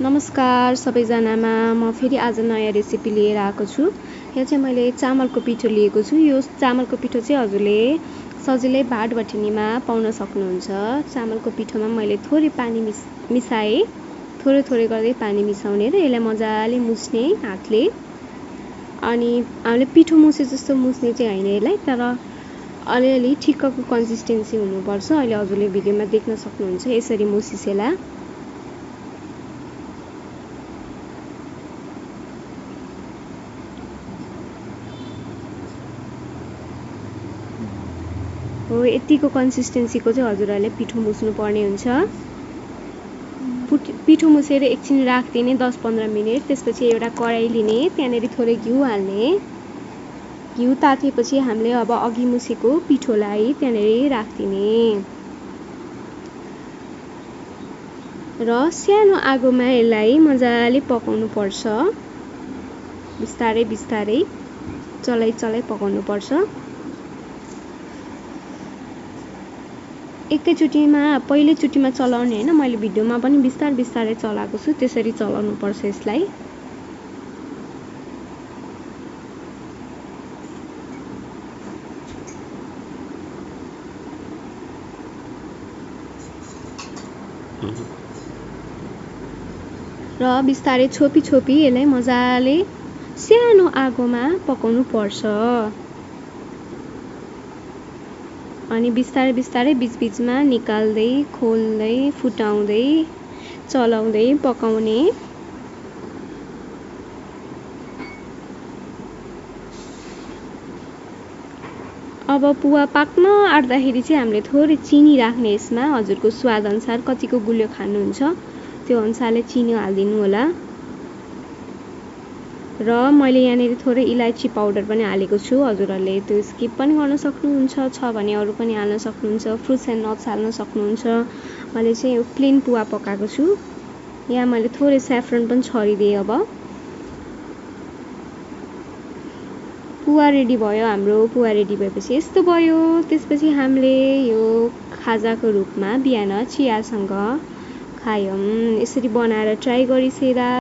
नमस्कार सबैजनामा म फेरि आज नयाँ रेसिपी लिएर आएको छु। यहाँ चाहिँ मैले चामलको पिठो लिएको छु। यो चामलको पिठो चाहिँ हजुरले सजिलै भात भटिनीमा पाउन सक्नुहुन्छ। चामलको पिठोमा मैले थोरै पानी मिसाएँ, थोरै गर्दै पानी मिसाउने र यसलाई मजाले मुस्ने हातले। अनि हामीले पिठो मुसे जस्तो मुस्ने चाहिँ हैन यसलाई, तर अलिअलि ठिक्कको कन्सिस्टेन्सी हुनुपर्छ। अहिले हजुरले भिडियोमा देख्न सक्नुहुन्छ यसरी मुसिसेला। हो यतिको कन्सिस्टेन्सीको चाहिँ हजुरहरूले पिठो मुस्नु पर्ने हुन्छ। पिठो मुसेर एकछिन राख्दिने 10-15 मिनेट। त्यसपछि एउटा कराई लिने, त्यहाँनेरि थोरै घिउ हाल्ने। घिउ तातेपछि हामीले अब अघि मुसेको पिठोलाई त्यहाँनेरि राख्दिने र सानो आगोमा यसलाई मजाले पकाउनु पर्छ। बिस्तारै चलाइ पकाउनु पर्छ। एकैचोटीमा पहिलोचोटीमा चलाउने हैन, मैले भिडियोमा पनि बिस्तारै चलाएको छु। त्यसरी चलाउनु पर्छ यसलाई। र बिस्तारै छोपी यसलाई मजाले सानो आगोमा पकाउनु पर्छ। अनि बिस्तारै बीचमा निकाल्दै खोल्दै फुटाउँदै चलाउँदै पकाउने। अब पुवा पाक्न आँट्दाखेरि चाहिँ हामीले थोरै चिनी राख्ने यसमा। हजुरको स्वाद अनुसार कतिको गुलियो खानुहुन्छ त्यो अनुसारले चिनी हाल्दिनु होला। र मैले यहाँनेरि थोरै इलायची पाउडर पनि हालेको छु। हजुरहरूले त्यो स्किप पनि गर्न सक्नुहुन्छ, छ भने अरू पनि हाल्न सक्नुहुन्छ। फ्रुट्स एन्ड नट्स हाल्न सक्नुहुन्छ। मैले चाहिँ यो प्लेन पुवा पकाएको छु। यहाँ मैले थोरै स्याफ्रन पनि छरिदिएँ। अब पुवा रेडी भयो हाम्रो। पुवा रेडी भएपछि यस्तो भयो। त्यसपछि हामीले यो खाजाको रूपमा बिहान चियासँग खायौं। यसरी बनाएर ट्राई गरिसेरा